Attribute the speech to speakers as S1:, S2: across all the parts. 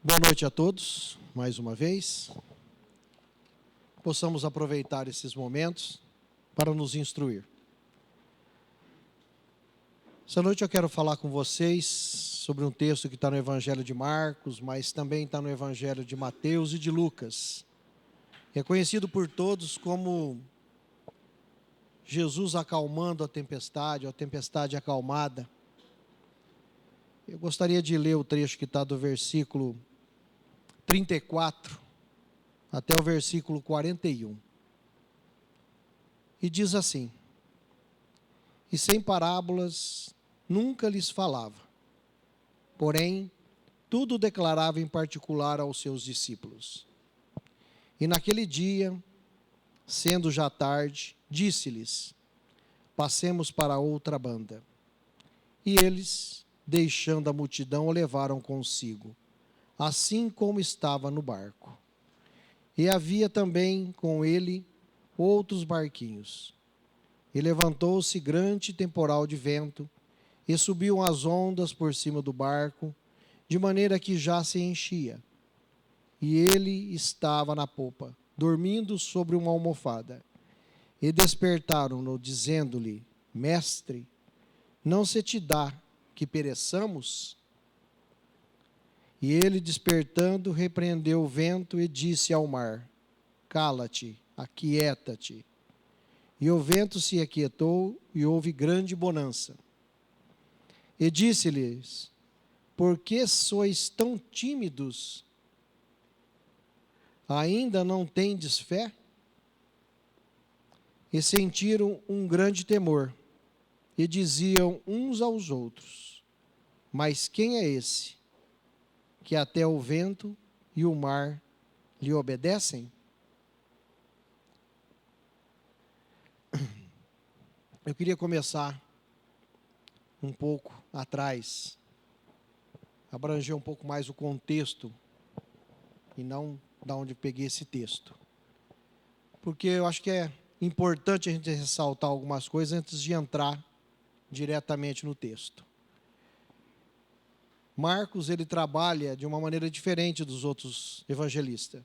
S1: Boa noite a todos, mais uma vez. Possamos aproveitar esses momentos para nos instruir. Essa noite eu quero falar com vocês sobre um texto que está no Evangelho de Marcos, mas também está no Evangelho de Mateus e de Lucas. É conhecido por todos como Jesus acalmando a tempestade acalmada. Eu gostaria de ler o trecho que está do versículo 34 até o versículo 41. E diz assim: E sem parábolas nunca lhes falava, porém tudo declarava em particular aos seus discípulos. E naquele dia, sendo já tarde, disse-lhes: Passemos para outra banda. E eles, deixando a multidão, o levaram consigo, assim como estava no barco. E havia também com ele outros barquinhos. E levantou-se grande temporal de vento, e subiam as ondas por cima do barco, de maneira que já se enchia. E ele estava na popa, dormindo sobre uma almofada. E despertaram-no, dizendo-lhe: Mestre, não se te dá que pereçamos? E ele, despertando, repreendeu o vento e disse ao mar: Cala-te, aquieta-te. E o vento se aquietou e houve grande bonança. E disse-lhes: Por que sois tão tímidos? Ainda não tendes fé? E sentiram um grande temor, e diziam uns aos outros: Mas quem é esse, que até o vento e o mar lhe obedecem? Eu queria começar um pouco atrás, abranger um pouco mais o contexto, e não da onde peguei esse texto. Porque eu acho que é importante a gente ressaltar algumas coisas antes de entrar diretamente no texto. Marcos, ele trabalha de uma maneira diferente dos outros evangelistas.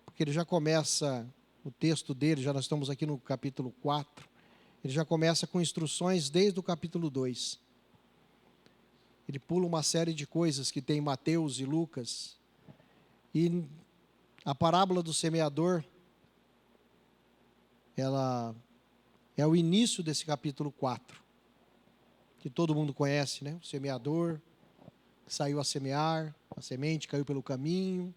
S1: Porque ele já começa, o texto dele, já nós estamos aqui no capítulo 4, ele já começa com instruções desde o capítulo 2. Ele pula uma série de coisas que tem em Mateus e Lucas. E a parábola do semeador, ela é o início desse capítulo 4, que todo mundo conhece, né? O semeador que saiu a semear, a semente caiu pelo caminho,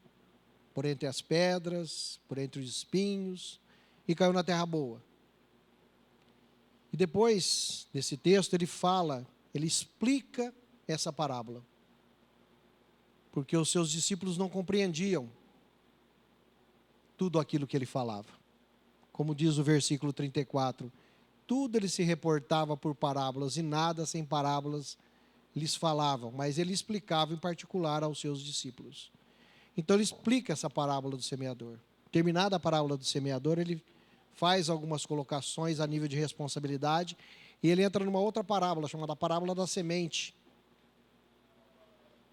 S1: por entre as pedras, por entre os espinhos, e caiu na terra boa. E depois desse texto ele fala, ele explica essa parábola, porque os seus discípulos não compreendiam tudo aquilo que ele falava. Como diz o versículo 34, tudo ele se reportava por parábolas, e nada sem parábolas lhes falavam, mas ele explicava em particular aos seus discípulos. Então ele explica essa parábola do semeador. Terminada a parábola do semeador, ele faz algumas colocações a nível de responsabilidade, e ele entra numa outra parábola, chamada parábola da semente.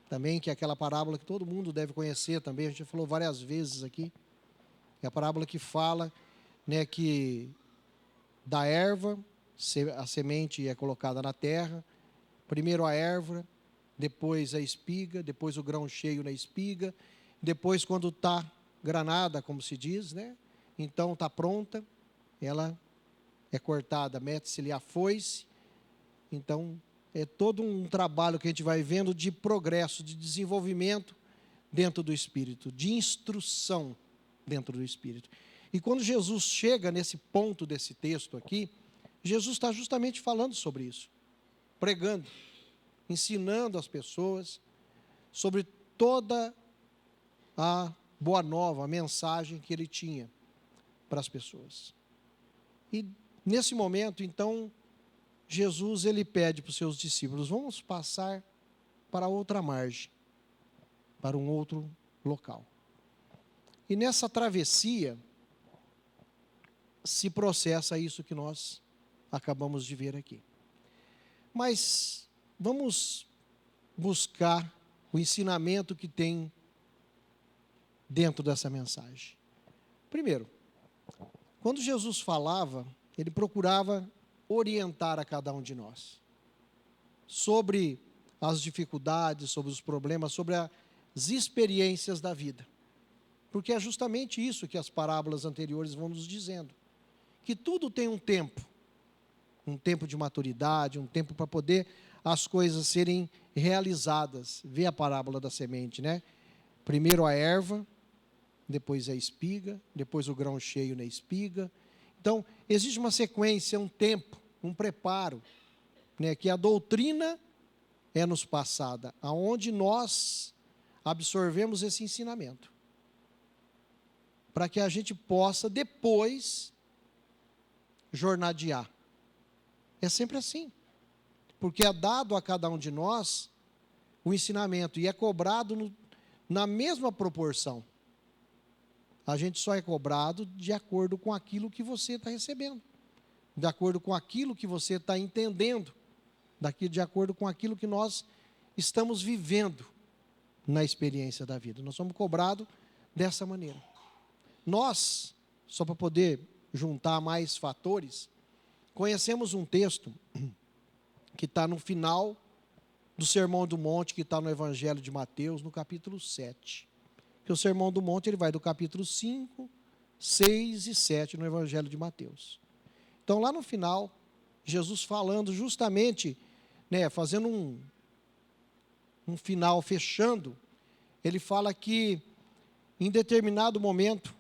S1: Também, que é aquela parábola que todo mundo deve conhecer também, a gente já falou várias vezes aqui. É a parábola que fala, né, que da erva, a semente é colocada na terra, primeiro a erva, depois a espiga, depois o grão cheio na espiga, depois quando está granada, como se diz, né? Então está pronta, ela é cortada, mete-se-lhe a foice. Então é todo um trabalho que a gente vai vendo de progresso, de desenvolvimento dentro do Espírito, de instrução dentro do Espírito. E quando Jesus chega nesse ponto desse texto aqui, Jesus está justamente falando sobre isso, pregando, ensinando as pessoas sobre toda a boa nova, a mensagem que ele tinha para as pessoas. E nesse momento, então, Jesus ele pede para os seus discípulos: vamos passar para outra margem, para um outro local. E nessa travessia se processa isso que nós acabamos de ver aqui. Mas vamos buscar o ensinamento que tem dentro dessa mensagem? Primeiro, quando Jesus falava, ele procurava orientar a cada um de nós sobre as dificuldades, sobre os problemas, sobre as experiências da vida. Porque é justamente isso que as parábolas anteriores vão nos dizendo. Que tudo tem um tempo de maturidade, um tempo para poder as coisas serem realizadas. Vê a parábola da semente, né? Primeiro a erva, depois a espiga, depois o grão cheio na espiga. Então, existe uma sequência, um tempo, um preparo, né, que a doutrina é nos passada, aonde nós absorvemos esse ensinamento, para que a gente possa depois jornadear. É sempre assim, porque é dado a cada um de nós o ensinamento e é cobrado na mesma proporção. A gente só é cobrado de acordo com aquilo que você está recebendo, de acordo com aquilo que você está entendendo, de acordo com aquilo que nós estamos vivendo na experiência da vida. Nós somos cobrados dessa maneira. Nós, só para poder juntar mais fatores, conhecemos um texto que está no final do Sermão do Monte, que está no Evangelho de Mateus, no capítulo 7. Que o Sermão do Monte ele vai do capítulo 5, 6 e 7 no Evangelho de Mateus. Então, lá no final, Jesus falando justamente, né, fazendo um final, fechando, ele fala que em determinado momento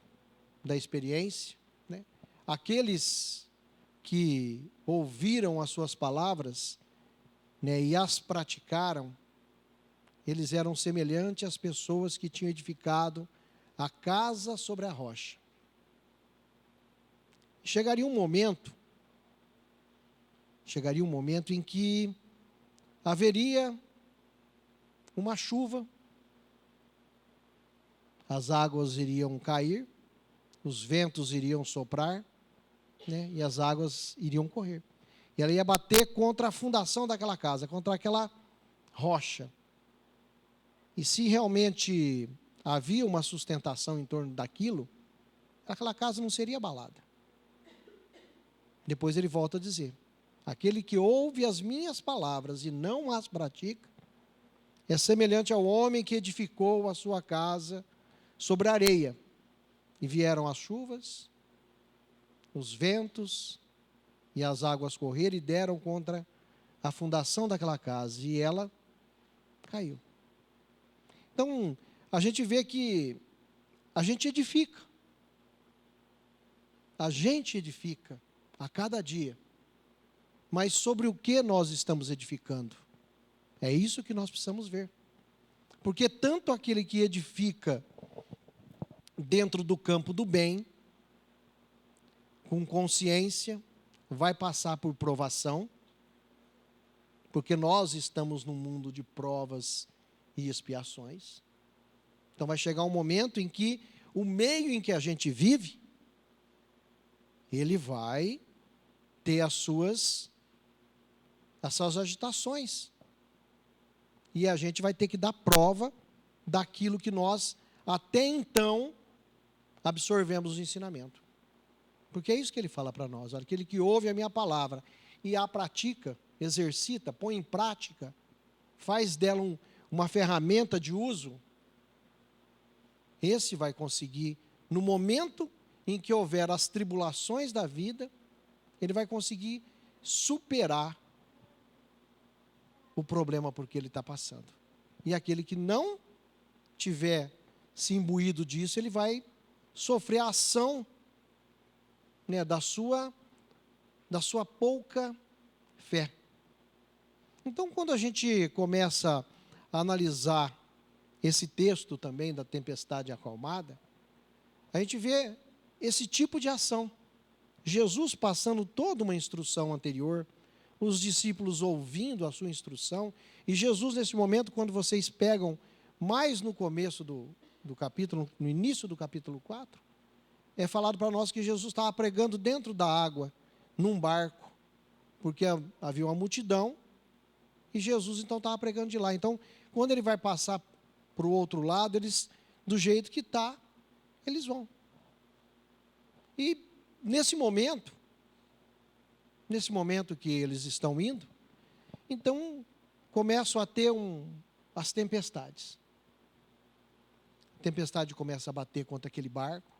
S1: da experiência, né, aqueles que ouviram as suas palavras, né, e as praticaram, eles eram semelhantes às pessoas que tinham edificado a casa sobre a rocha. Chegaria um momento em que haveria uma chuva, as águas iriam cair, os ventos iriam soprar, né, e as águas iriam correr. E ela ia bater contra a fundação daquela casa, contra aquela rocha. E se realmente havia uma sustentação em torno daquilo, aquela casa não seria abalada. Depois ele volta a dizer: aquele que ouve as minhas palavras e não as pratica, é semelhante ao homem que edificou a sua casa sobre a areia. E vieram as chuvas, os ventos e as águas correram e deram contra a fundação daquela casa. E ela caiu. Então, a gente vê que a gente edifica. A gente edifica a cada dia. Mas sobre o que nós estamos edificando? É isso que nós precisamos ver. Porque tanto aquele que edifica dentro do campo do bem, com consciência, vai passar por provação, porque nós estamos num mundo de provas e expiações. Então vai chegar um momento em que o meio em que a gente vive, ele vai ter as suas agitações. E a gente vai ter que dar prova daquilo que nós até então absorvemos o ensinamento. Porque é isso que ele fala para nós: aquele que ouve a minha palavra e a pratica, exercita, põe em prática, faz dela uma ferramenta de uso, esse vai conseguir, no momento em que houver as tribulações da vida, ele vai conseguir superar o problema por que ele está passando. E aquele que não tiver se imbuído disso, ele vai sofrer a ação, né, da sua pouca fé. Então, quando a gente começa a analisar esse texto também da tempestade acalmada, a gente vê esse tipo de ação. Jesus passando toda uma instrução anterior, os discípulos ouvindo a sua instrução, e Jesus, nesse momento, quando vocês pegam mais no começo do capítulo, no início do capítulo 4, é falado para nós que Jesus estava pregando dentro da água, num barco, porque havia uma multidão, e Jesus então estava pregando de lá. Então, quando ele vai passar para o outro lado, eles, do jeito que está, Eles vão. E nesse momento que eles estão indo, então começam a ter as tempestades. A tempestade começa a bater contra aquele barco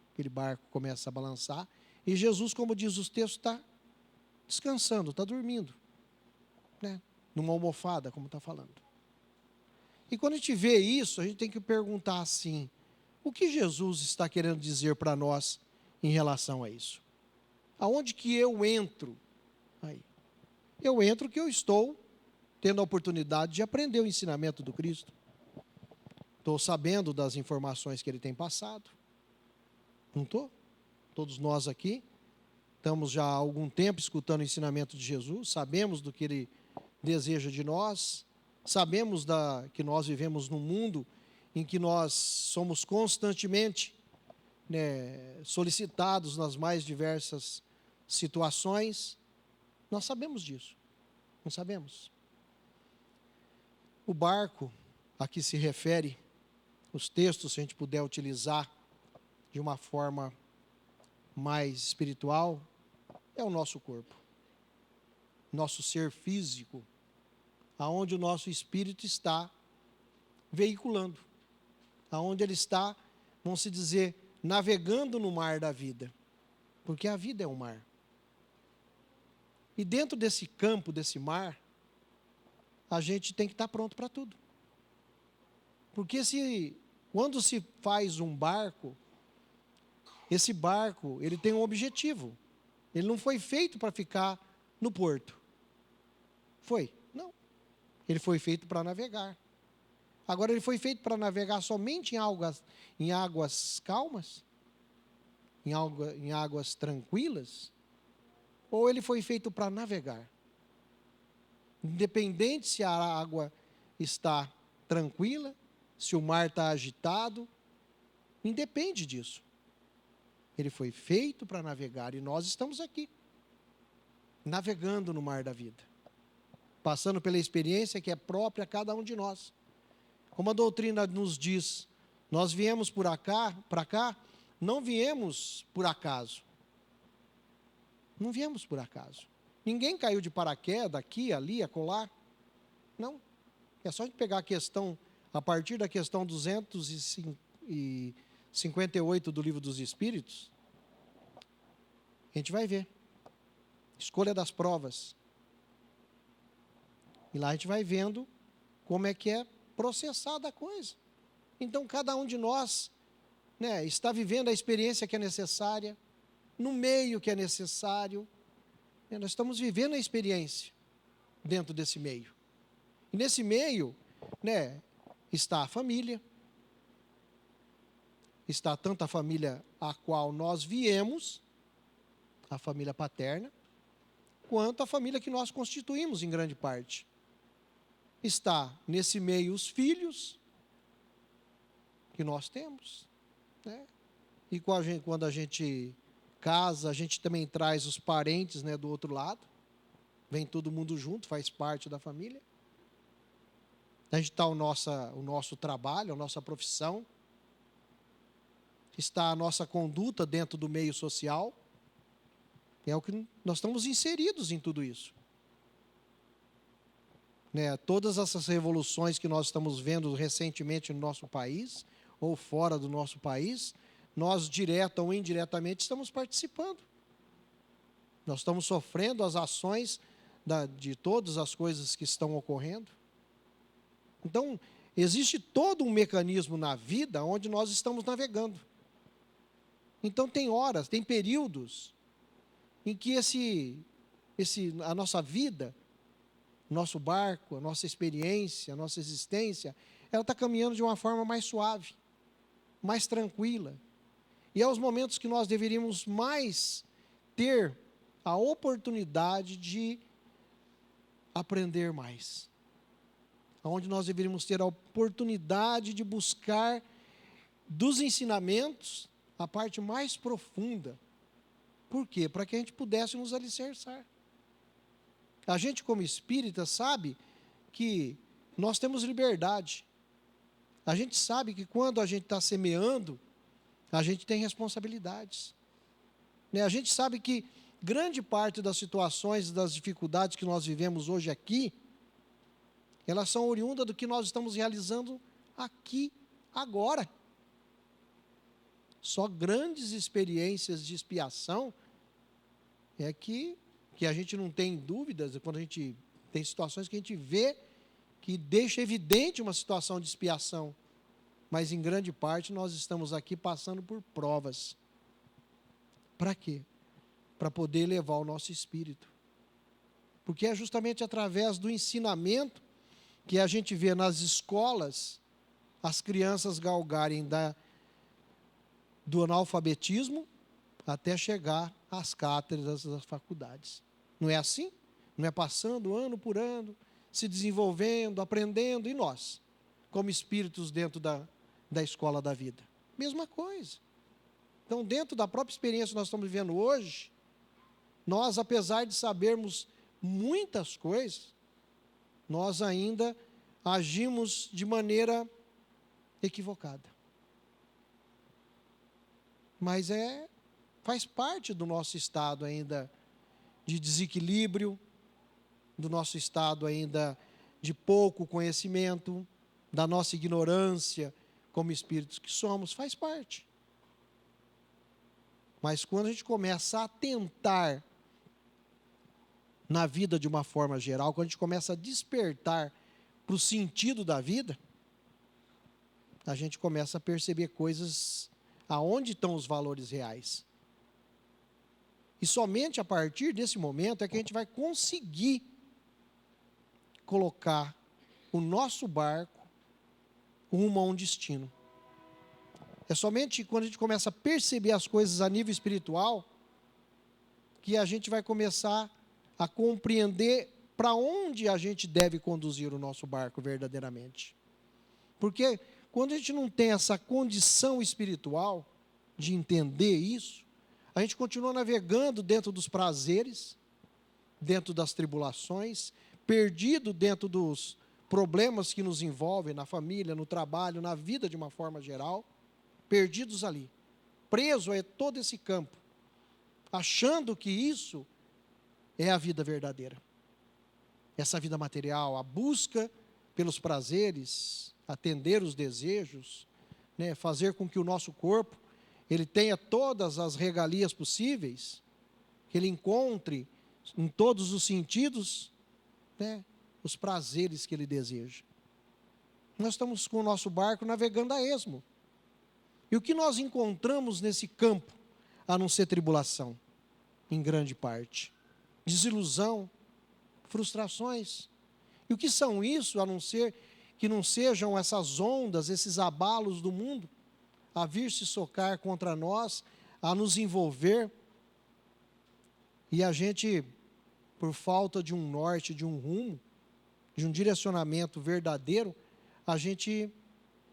S1: começa a balançar, e Jesus, como diz os textos, está descansando, está dormindo, né? Numa almofada, como está falando. E quando a gente vê isso, a gente tem que perguntar assim, o que Jesus está querendo dizer para nós em relação a isso? Aonde que eu entro aí? Eu entro que eu estou tendo a oportunidade de aprender o ensinamento do Cristo. Estou sabendo das informações que ele tem passado. Não estou? Todos nós aqui estamos já há algum tempo escutando o ensinamento de Jesus, sabemos do que ele deseja de nós, sabemos que nós vivemos num mundo em que nós somos constantemente, né, solicitados nas mais diversas situações. Nós sabemos disso, não sabemos? O barco a que se refere os textos, se a gente puder utilizar de uma forma mais espiritual, é o nosso corpo, nosso ser físico, aonde o nosso espírito está veiculando, aonde ele está, vamos se dizer, navegando no mar da vida, porque a vida é um mar. E dentro desse campo, desse mar, a gente tem que estar pronto para tudo. Porque quando se faz um barco, esse barco, ele tem um objetivo. Ele não foi feito para ficar no porto. Foi? Não. Ele foi feito para navegar. Agora, ele foi feito para navegar somente em águas calmas? Em águas tranquilas? Ou ele foi feito para navegar? Independente se a água está tranquila, se o mar está agitado, independe disso. Ele foi feito para navegar e nós estamos aqui, navegando no mar da vida, passando pela experiência que é própria a cada um de nós. Como a doutrina nos diz, nós viemos para cá, não viemos por acaso. Não viemos por acaso. Ninguém caiu de paraquedas aqui, ali, acolá. Não. É só a gente pegar a questão, a partir da questão 258 do Livro dos Espíritos, a gente vai ver. Escolha das provas. E lá a gente vai vendo como é que é processada a coisa. Então, cada um de nós, né, está vivendo a experiência que é necessária, no meio que é necessário. Nós estamos vivendo a experiência dentro desse meio. E nesse meio, né, está a família, está tanto a família a qual nós viemos, a família paterna, quanto a família que nós constituímos em grande parte. Está nesse meio os filhos que nós temos, né? E quando a gente casa, a gente também traz os parentes, né, do outro lado. Vem todo mundo junto, faz parte da família. A gente está o nosso trabalho, a nossa profissão. Está a nossa conduta dentro do meio social. É o que nós estamos inseridos em tudo isso. Né, todas essas revoluções que nós estamos vendo recentemente no nosso país, ou fora do nosso país, nós, direta ou indiretamente, estamos participando. Nós estamos sofrendo as ações de todas as coisas que estão ocorrendo. Então, existe todo um mecanismo na vida onde nós estamos navegando. Então, tem horas, tem períodos em que a nossa vida, nosso barco, a nossa experiência, a nossa existência, ela está caminhando de uma forma mais suave, mais tranquila. E é os momentos que nós deveríamos mais ter a oportunidade de aprender mais. Onde nós deveríamos ter a oportunidade de buscar dos ensinamentos a parte mais profunda. Por quê? Para que a gente pudesse nos alicerçar. A gente, como espírita, sabe que nós temos liberdade. A gente sabe que quando a gente está semeando, a gente tem responsabilidades. A gente sabe que grande parte das situações, das dificuldades que nós vivemos hoje aqui, elas são oriundas do que nós estamos realizando aqui, agora. Só grandes experiências de expiação é que a gente não tem dúvidas, quando a gente tem situações que a gente vê que deixa evidente uma situação de expiação, mas em grande parte nós estamos aqui passando por provas. Para quê? Para poder elevar o nosso espírito. Porque é justamente através do ensinamento que a gente vê nas escolas as crianças galgarem do analfabetismo até chegar às cátedras das faculdades. Não é assim? Não é passando ano por ano, se desenvolvendo, aprendendo, e nós, como espíritos dentro da escola da vida? Mesma coisa. Então, dentro da própria experiência que nós estamos vivendo hoje, nós, apesar de sabermos muitas coisas, nós ainda agimos de maneira equivocada. Mas faz parte do nosso estado ainda de desequilíbrio, do nosso estado ainda de pouco conhecimento, da nossa ignorância como espíritos que somos, faz parte. Mas quando a gente começa a atentar na vida de uma forma geral, quando a gente começa a despertar para o sentido da vida, a gente começa a perceber coisas, aonde estão os valores reais. E somente a partir desse momento é que a gente vai conseguir colocar o nosso barco rumo a um destino. É somente quando a gente começa a perceber as coisas a nível espiritual que a gente vai começar a compreender para onde a gente deve conduzir o nosso barco verdadeiramente. Porque quando a gente não tem essa condição espiritual de entender isso, a gente continua navegando dentro dos prazeres, dentro das tribulações, perdido dentro dos problemas que nos envolvem na família, no trabalho, na vida de uma forma geral, perdidos ali, preso a todo esse campo, achando que isso é a vida verdadeira. Essa vida material, a busca pelos prazeres, atender os desejos, fazer com que o nosso corpo ele tenha todas as regalias possíveis, que ele encontre em todos os sentidos, os prazeres que ele deseja. Nós estamos com o nosso barco navegando a esmo. E o que nós encontramos nesse campo, a não ser tribulação, em grande parte? Desilusão, frustrações. E o que são isso, a não ser que não sejam essas ondas, esses abalos do mundo, a vir se socar contra nós, a nos envolver, e a gente, por falta de um norte, de um rumo, de um direcionamento verdadeiro, a gente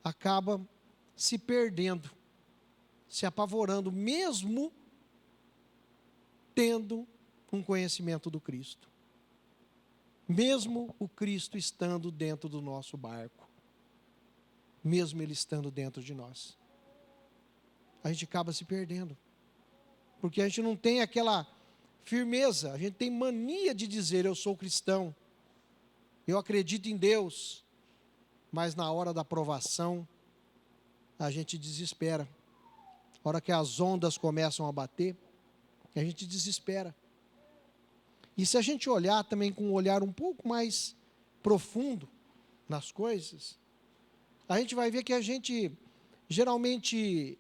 S1: acaba se perdendo, se apavorando, mesmo tendo um conhecimento do Cristo. Mesmo o Cristo estando dentro do nosso barco, mesmo Ele estando dentro de nós, a gente acaba se perdendo, porque a gente não tem aquela firmeza, a gente tem mania de dizer: eu sou cristão, eu acredito em Deus, mas na hora da provação, a gente desespera. A hora que as ondas começam a bater, a gente desespera. E se a gente olhar também com um olhar um pouco mais profundo nas coisas, a gente vai ver que a gente geralmente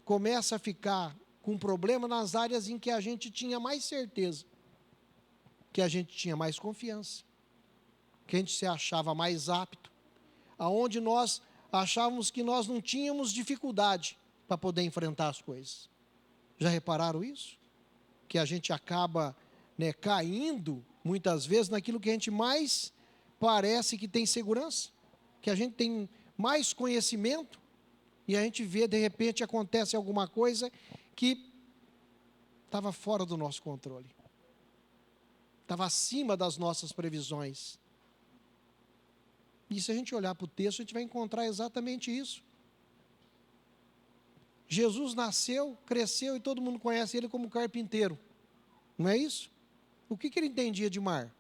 S1: começa a ficar com problema nas áreas em que a gente tinha mais certeza, que a gente tinha mais confiança, que a gente se achava mais apto, aonde nós achávamos que nós não tínhamos dificuldade para poder enfrentar as coisas. Já repararam isso? Que a gente acaba caindo, muitas vezes, naquilo que a gente mais parece que tem segurança, que a gente tem mais conhecimento, e a gente vê, de repente, acontece alguma coisa que estava fora do nosso controle, estava acima das nossas previsões. E se a gente olhar para o texto, a gente vai encontrar exatamente isso. Jesus nasceu, cresceu e todo mundo conhece ele como carpinteiro. Não é isso? O que ele entendia de mar?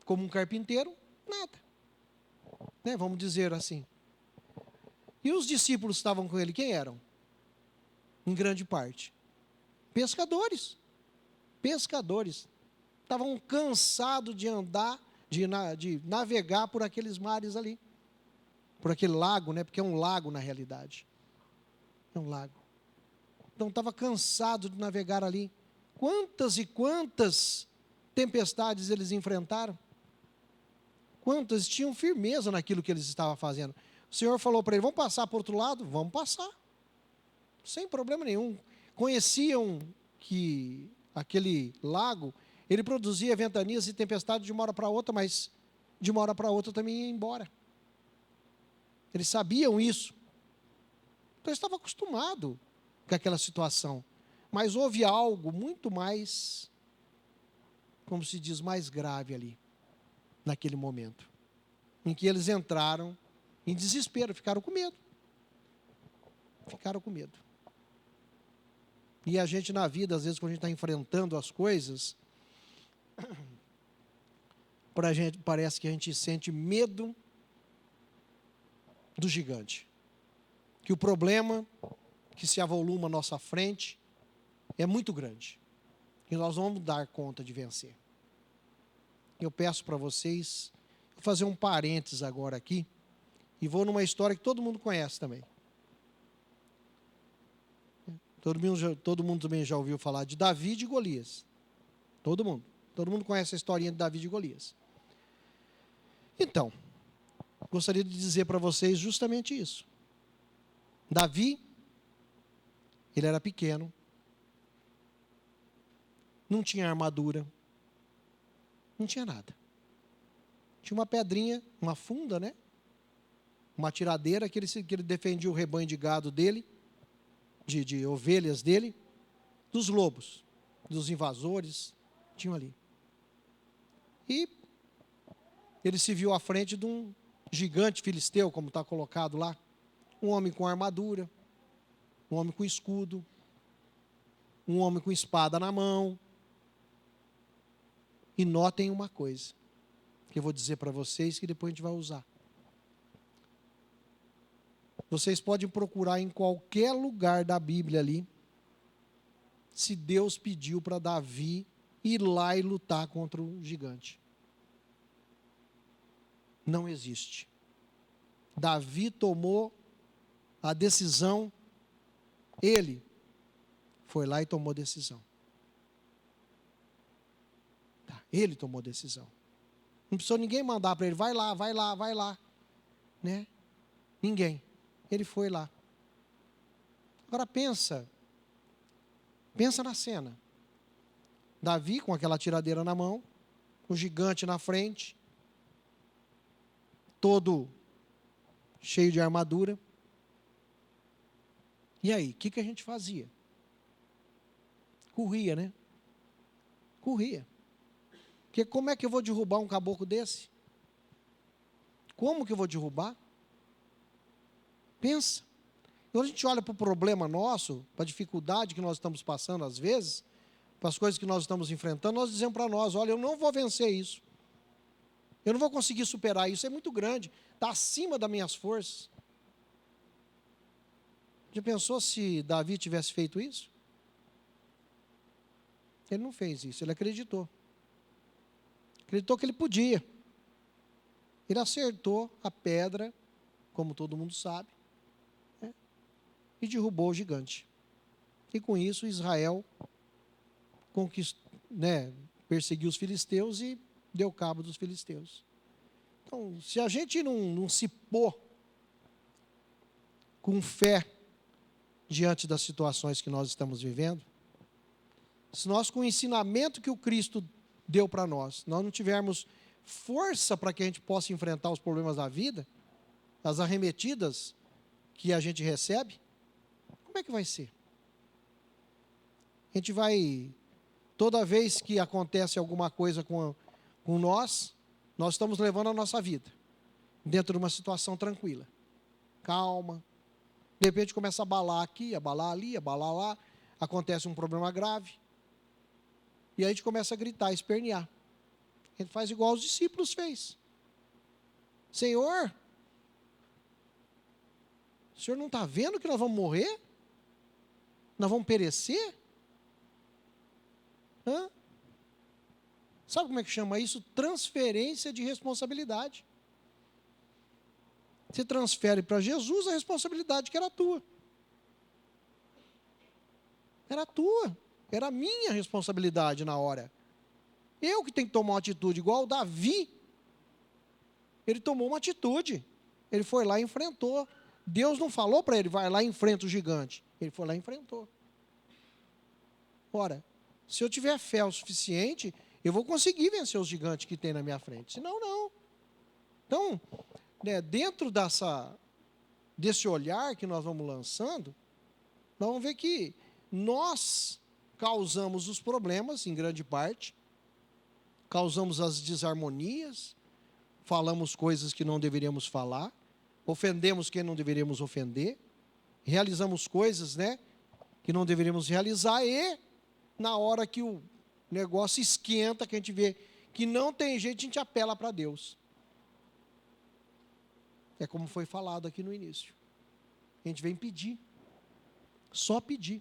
S1: Como um carpinteiro, nada. Né? Vamos dizer assim. E os discípulos que estavam com ele, quem eram? Em grande parte. Pescadores. Pescadores. Estavam cansados de andar, de navegar por aqueles mares ali. Por aquele lago, né? Porque é um lago na realidade. É um lago. Então estava cansado de navegar ali. Quantas e quantas tempestades eles enfrentaram? Quantas tinham firmeza naquilo que eles estavam fazendo? O Senhor falou para ele: vamos passar para o outro lado? Vamos passar. Sem problema nenhum. Conheciam que aquele lago, ele produzia ventanias e tempestades de uma hora para outra, mas de uma hora para outra também ia embora. Eles sabiam isso. Então, eles estavam acostumados com aquela situação. Mas houve algo muito mais, como se diz, mais grave ali, naquele momento, em que eles entraram em desespero, ficaram com medo. Ficaram com medo. E a gente na vida, às vezes, quando a gente está enfrentando as coisas, para a gente, parece que a gente sente medo do gigante. Que o problema que se avoluma à nossa frente é muito grande. E nós vamos dar conta de vencer. Eu peço para vocês, vou fazer um parênteses agora aqui, e vou numa história que todo mundo conhece também. Todo mundo também já ouviu falar de Davi e de Golias. Todo mundo conhece a historinha de Davi e de Golias. Então, gostaria de dizer para vocês justamente isso. Davi, ele era pequeno, não tinha armadura, não tinha nada. Tinha uma pedrinha, uma funda, né? Uma tiradeira que ele defendia o rebanho de gado dele, de ovelhas dele, dos lobos, dos invasores, tinham ali. E ele se viu à frente de um gigante filisteu, como está colocado lá, um homem com armadura, um homem com escudo, um homem com espada na mão. E notem uma coisa, que eu vou dizer para vocês, que depois a gente vai usar. Vocês podem procurar em qualquer lugar da Bíblia ali, se Deus pediu para Davi ir lá e lutar contra o gigante. Não existe. Davi tomou a decisão, ele foi lá e tomou decisão. Ele tomou decisão. Não precisou ninguém mandar para ele: vai lá, vai lá, vai lá. Né? Ninguém. Ele foi lá. Agora pensa na cena. Davi com aquela tiradeira na mão, o gigante na frente, todo cheio de armadura. E aí, o que a gente fazia? Corria, né? Corria. Porque como é que eu vou derrubar um caboclo desse? Como que eu vou derrubar? Pensa. Quando a gente olha para o problema nosso, para a dificuldade que nós estamos passando às vezes, para as coisas que nós estamos enfrentando, nós dizemos para nós: olha, eu não vou vencer isso. Eu não vou conseguir superar isso, é muito grande, está acima das minhas forças. Já pensou se Davi tivesse feito isso? Ele não fez isso, ele acreditou. Acreditou que ele podia. Ele acertou a pedra, como todo mundo sabe, né, e derrubou o gigante. E com isso Israel perseguiu os filisteus e deu cabo dos filisteus. Então, se a gente não se pôr com fé diante das situações que nós estamos vivendo, se nós, com o ensinamento que o Cristo deu para nós não tivermos força para que a gente possa enfrentar os problemas da vida, as arremetidas que a gente recebe, como é que vai ser? A gente vai, toda vez que acontece alguma coisa com nós estamos levando a nossa vida dentro de uma situação tranquila, calma, De repente começa a abalar aqui, abalar ali, abalar lá, acontece um problema grave. E aí a gente começa a gritar, a espernear. A gente faz igual os discípulos fez. Senhor, o Senhor não está vendo que nós vamos morrer? Nós vamos perecer? Hã? Sabe como é que chama isso? Transferência de responsabilidade. Você transfere para Jesus a responsabilidade que era tua. Era tua. Era a minha responsabilidade na hora. Eu que tenho que tomar uma atitude, igual o Davi. Ele tomou uma atitude. Ele foi lá e enfrentou. Deus não falou para ele, vai lá e enfrenta o gigante. Ele foi lá e enfrentou. Ora, se eu tiver fé o suficiente, eu vou conseguir vencer os gigantes que tem na minha frente. Senão, não. Então, dentro desse olhar que nós vamos lançando, nós vamos ver que nós causamos os problemas, em grande parte, causamos as desarmonias, falamos coisas que não deveríamos falar, ofendemos quem não deveríamos ofender, realizamos coisas, que não deveríamos realizar, e na hora que o negócio esquenta, que a gente vê que não tem jeito, a gente apela para Deus. É como foi falado aqui no início. A gente vem pedir. Só pedir.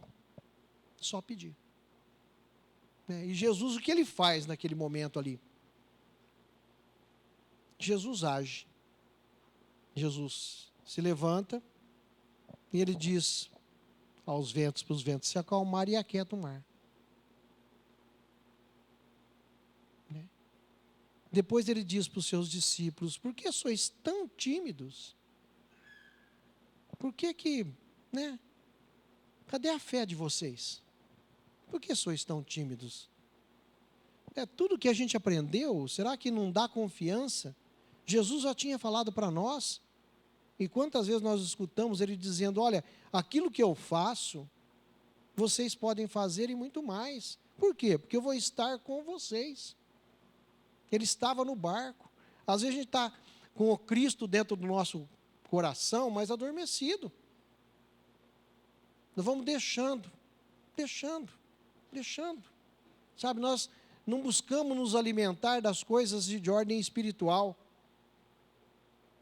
S1: Só pedir. E Jesus, o que ele faz naquele momento ali? Jesus age. Jesus se levanta e ele diz aos ventos, para os ventos se acalmarem, e aquieta o mar. Depois ele diz para os seus discípulos: por que sois tão tímidos? Por que, cadê a fé de vocês? Por que sois tão tímidos? Tudo que a gente aprendeu, será que não dá confiança? Jesus já tinha falado para nós, e quantas vezes nós escutamos ele dizendo: olha, aquilo que eu faço, vocês podem fazer e muito mais. Por quê? Porque eu vou estar com vocês. Ele estava no barco. Às vezes a gente está com o Cristo dentro do nosso coração, mas adormecido. Nós vamos deixando. Sabe, nós não buscamos nos alimentar das coisas de ordem espiritual.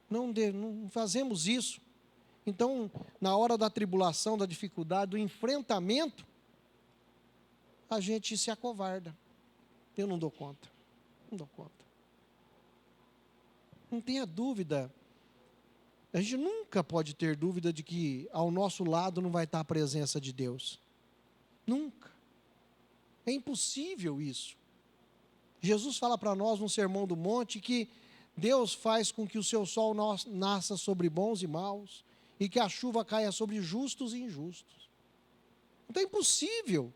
S1: Não fazemos isso. Então, na hora da tribulação, da dificuldade, do enfrentamento, a gente se acovarda. Eu não dou conta. Não dou conta. Não tenha dúvida. A gente nunca pode ter dúvida de que ao nosso lado não vai estar a presença de Deus. Nunca. É impossível isso. Jesus fala para nós no Sermão do Monte que Deus faz com que o seu sol nasça sobre bons e maus, e que a chuva caia sobre justos e injustos. Então é impossível.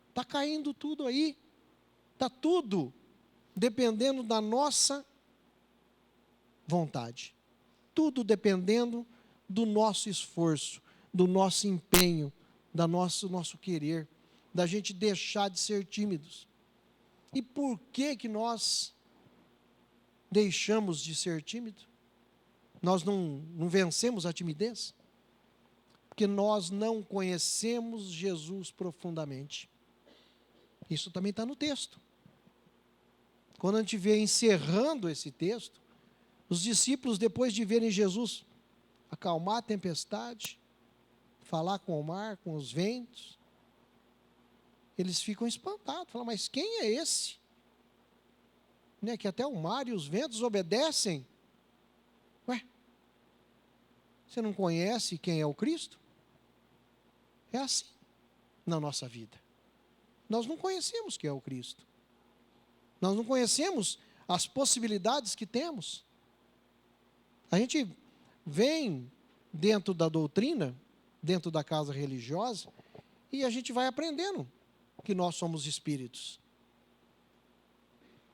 S1: Está caindo tudo aí. Está tudo dependendo da nossa vontade. Tudo dependendo do nosso esforço, do nosso empenho, do nosso querer, da gente deixar de ser tímidos. E por que nós deixamos de ser tímidos? Nós não vencemos a timidez? Porque nós não conhecemos Jesus profundamente. Isso também está no texto. Quando a gente vê encerrando esse texto, os discípulos, depois de verem Jesus acalmar a tempestade, falar com o mar, com os ventos, eles ficam espantados, falam: mas quem é esse? Que até o mar e os ventos obedecem. Ué, você não conhece quem é o Cristo? É assim na nossa vida. Nós não conhecemos quem é o Cristo. Nós não conhecemos as possibilidades que temos. A gente vem dentro da doutrina, dentro da casa religiosa, e a gente vai aprendendo que nós somos espíritos.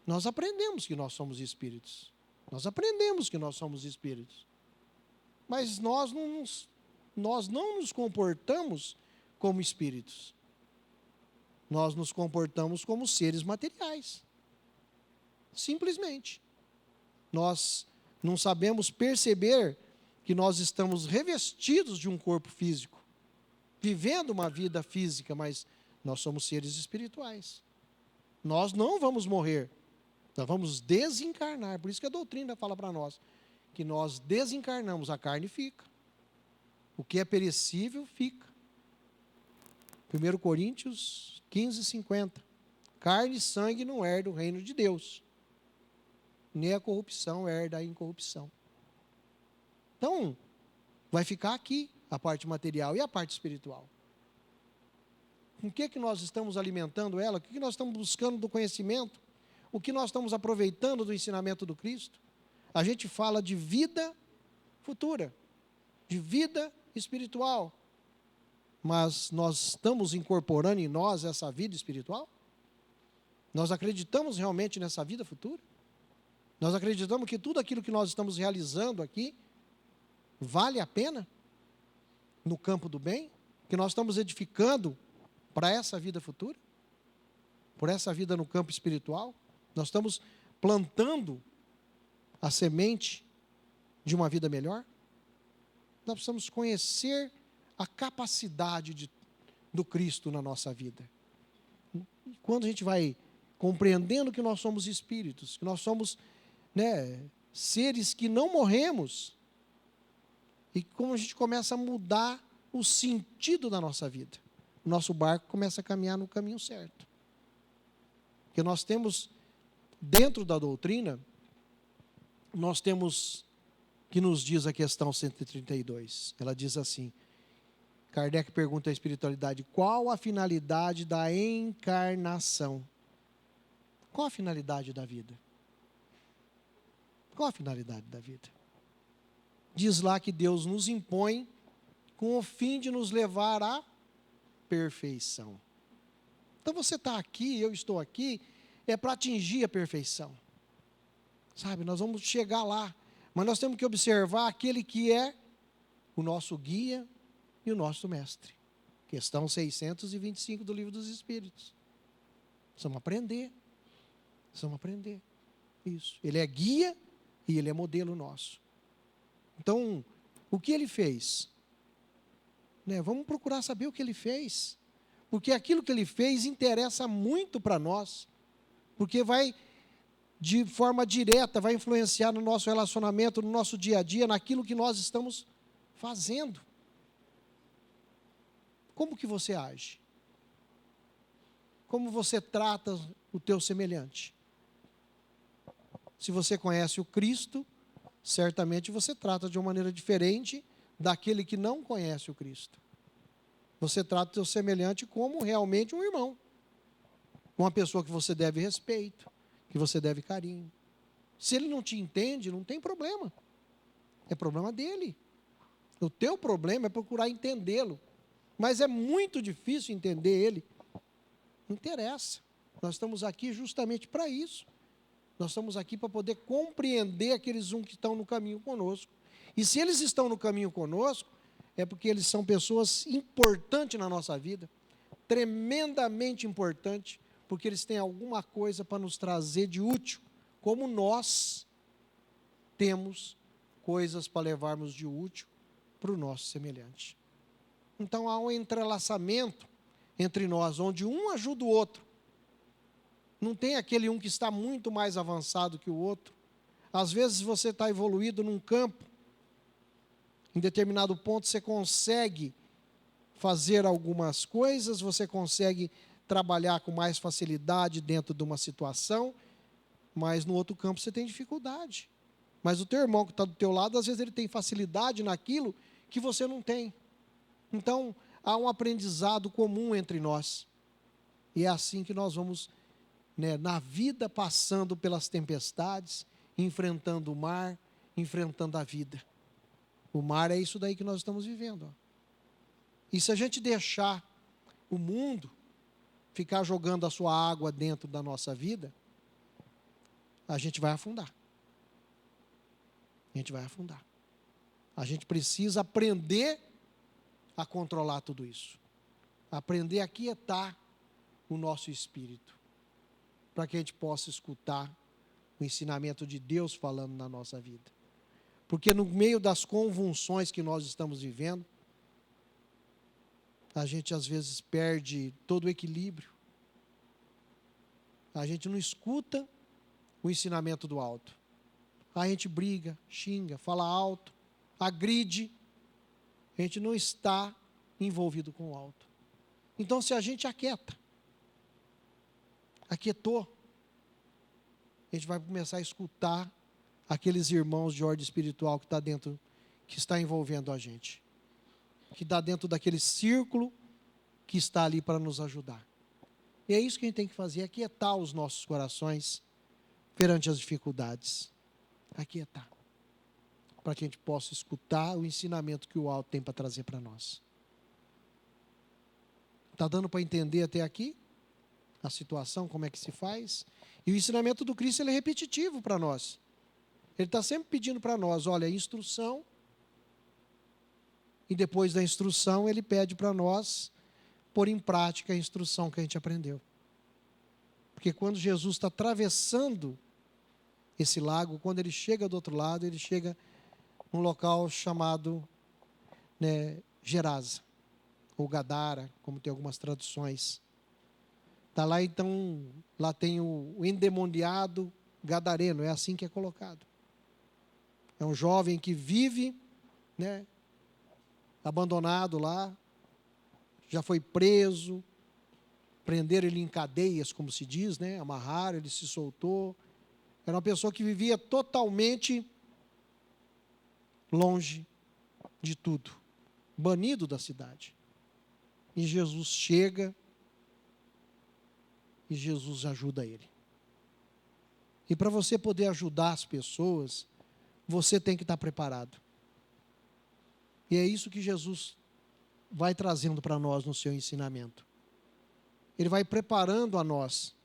S1: Nós aprendemos que nós somos espíritos. Nós aprendemos que nós somos espíritos. Mas nós não nos comportamos como espíritos. Nós nos comportamos como seres materiais. Simplesmente. Nós não sabemos perceber que nós estamos revestidos de um corpo físico, vivendo uma vida física, mas nós somos seres espirituais. Nós não vamos morrer, nós vamos desencarnar. Por isso que a doutrina fala para nós que nós desencarnamos, a carne fica. O que é perecível fica. 1 Coríntios 15:50. Carne e sangue não herdam o reino de Deus, nem a corrupção herda a incorrupção. Então, vai ficar aqui a parte material e a parte espiritual. Com o que nós estamos alimentando ela? O que nós estamos buscando do conhecimento? O que nós estamos aproveitando do ensinamento do Cristo? A gente fala de vida futura, de vida espiritual. Mas nós estamos incorporando em nós essa vida espiritual? Nós acreditamos realmente nessa vida futura? Nós acreditamos que tudo aquilo que nós estamos realizando aqui vale a pena no campo do bem? Que nós estamos edificando para essa vida futura? Por essa vida no campo espiritual? Nós estamos plantando a semente de uma vida melhor? Nós precisamos conhecer a capacidade do Cristo na nossa vida. Quando a gente vai compreendendo que nós somos espíritos, que nós somos, seres que não morremos, e como a gente começa a mudar o sentido da nossa vida, o nosso barco começa a caminhar no caminho certo. Porque nós temos, dentro da doutrina, nós temos, que nos diz a questão 132, ela diz assim, Kardec pergunta à espiritualidade, qual a finalidade da encarnação? Qual a finalidade da vida? Qual a finalidade da vida? Diz lá que Deus nos impõe com o fim de nos levar à perfeição. Então você está aqui, eu estou aqui, é para atingir a perfeição. Sabe, nós vamos chegar lá, mas nós temos que observar aquele que é o nosso guia e o nosso mestre. Questão 625 do Livro dos Espíritos. Precisamos aprender. Precisamos aprender. Isso. Ele é guia e ele é modelo nosso. Então, o que ele fez? Vamos procurar saber o que ele fez. Porque aquilo que ele fez interessa muito para nós. Porque vai, de forma direta, vai influenciar no nosso relacionamento, no nosso dia a dia, naquilo que nós estamos fazendo. Como que você age? Como você trata o teu semelhante? Se você conhece o Cristo, certamente você trata de uma maneira diferente daquele que não conhece o Cristo. Você trata o teu semelhante como realmente um irmão. Uma pessoa que você deve respeito, que você deve carinho. Se ele não te entende, não tem problema. É problema dele. O teu problema é procurar entendê-lo. Mas é muito difícil entender ele. Não interessa. Nós estamos aqui justamente para isso. Nós estamos aqui para poder compreender aqueles que estão no caminho conosco. E se eles estão no caminho conosco, é porque eles são pessoas importantes na nossa vida, tremendamente importantes, porque eles têm alguma coisa para nos trazer de útil, como nós temos coisas para levarmos de útil para o nosso semelhante. Então há um entrelaçamento entre nós, onde um ajuda o outro. Não tem aquele um que está muito mais avançado que o outro. Às vezes você está evoluído num campo, em determinado ponto você consegue fazer algumas coisas, você consegue trabalhar com mais facilidade dentro de uma situação, mas no outro campo você tem dificuldade. Mas o teu irmão que está do teu lado, às vezes ele tem facilidade naquilo que você não tem. Então, há um aprendizado comum entre nós. E é assim que nós vamos, na vida, passando pelas tempestades, enfrentando o mar, enfrentando a vida. O mar é isso daí que nós estamos vivendo. Ó. E se a gente deixar o mundo ficar jogando a sua água dentro da nossa vida, a gente vai afundar. A gente vai afundar. A gente precisa aprender a controlar tudo isso. Aprender a quietar o nosso espírito. Para que a gente possa escutar o ensinamento de Deus falando na nossa vida. Porque no meio das convulsões que nós estamos vivendo, a gente às vezes perde todo o equilíbrio. A gente não escuta o ensinamento do alto. A gente briga, xinga, fala alto, agride. A gente não está envolvido com o alto. Então, se a gente aquietou, a gente vai começar a escutar aqueles irmãos de ordem espiritual que está dentro, que está envolvendo a gente, que está dentro daquele círculo que está ali para nos ajudar. E é isso que a gente tem que fazer, aquietar os nossos corações perante as dificuldades. Aquietar. Para que a gente possa escutar o ensinamento que o alto tem para trazer para nós. Está dando para entender até aqui a situação, como é que se faz? E o ensinamento do Cristo ele é repetitivo para nós. Ele está sempre pedindo para nós, olha, instrução. E depois da instrução, ele pede para nós pôr em prática a instrução que a gente aprendeu. Porque quando Jesus está atravessando esse lago, quando ele chega do outro lado, ele chega num local chamado Gerasa, ou Gadara, como tem algumas traduções. Está lá, então, lá tem o endemoniado gadareno, é assim que é colocado. É um jovem que vive, abandonado lá, já foi preso, prenderam ele em cadeias, como se diz, amarraram, ele se soltou. Era uma pessoa que vivia totalmente longe de tudo, banido da cidade. E Jesus chega e Jesus ajuda ele. E para você poder ajudar as pessoas, você tem que estar preparado. E é isso que Jesus vai trazendo para nós no seu ensinamento. Ele vai preparando a nós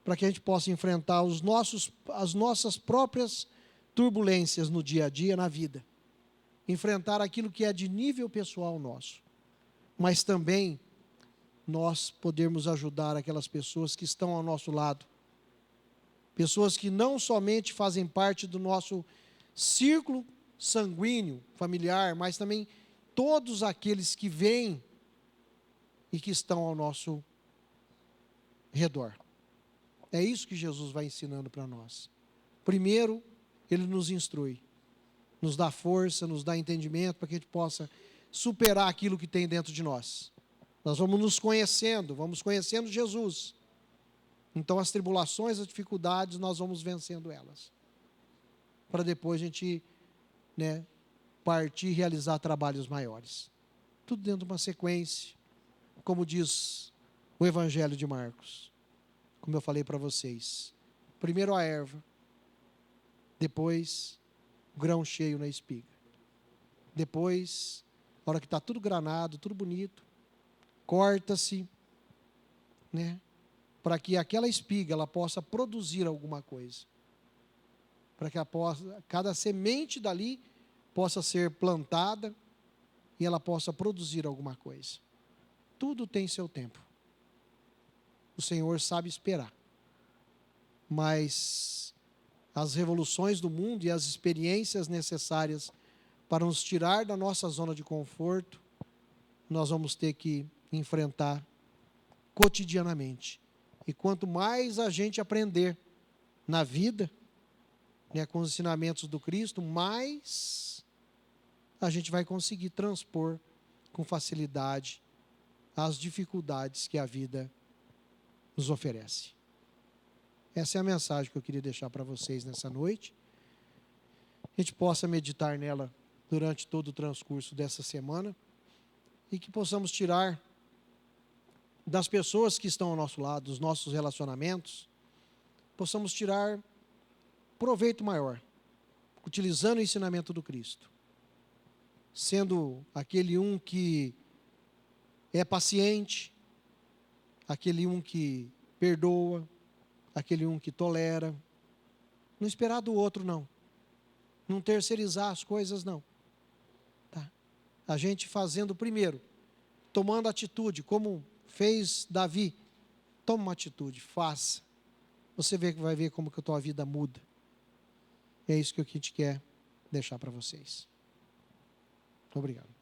S1: para que a gente possa enfrentar as nossas próprias turbulências no dia a dia, na vida. Enfrentar aquilo que é de nível pessoal nosso. Mas também nós podermos ajudar aquelas pessoas que estão ao nosso lado. Pessoas que não somente fazem parte do nosso círculo sanguíneo, familiar, mas também todos aqueles que vêm e que estão ao nosso redor. É isso que Jesus vai ensinando para nós. Primeiro, ele nos instrui, nos dá força, nos dá entendimento para que a gente possa superar aquilo que tem dentro de nós. Nós vamos nos conhecendo, vamos conhecendo Jesus. Então as tribulações, as dificuldades, nós vamos vencendo elas. Para depois a gente, partir e realizar trabalhos maiores. Tudo dentro de uma sequência, como diz o Evangelho de Marcos. Como eu falei para vocês. Primeiro a erva, depois o grão cheio na espiga. Depois, na hora que está tudo granado, tudo bonito, corta-se, para que aquela espiga ela possa produzir alguma coisa. Para que cada semente dali possa ser plantada e ela possa produzir alguma coisa. Tudo tem seu tempo. O Senhor sabe esperar. Mas as revoluções do mundo e as experiências necessárias para nos tirar da nossa zona de conforto, nós vamos ter que enfrentar cotidianamente. E quanto mais a gente aprender na vida, com os ensinamentos do Cristo, mais a gente vai conseguir transpor com facilidade as dificuldades que a vida nos oferece. Essa é a mensagem que eu queria deixar para vocês nessa noite. A gente possa meditar nela durante todo o transcurso dessa semana e que possamos tirar das pessoas que estão ao nosso lado, dos nossos relacionamentos, possamos tirar proveito maior, utilizando o ensinamento do Cristo, sendo aquele um que é paciente, aquele um que perdoa, aquele um que tolera, não esperar do outro não terceirizar as coisas não, a gente fazendo primeiro, tomando atitude, como fez Davi, toma uma atitude, faça, você vai ver como que a tua vida muda. É isso que a gente quer deixar para vocês. Obrigado.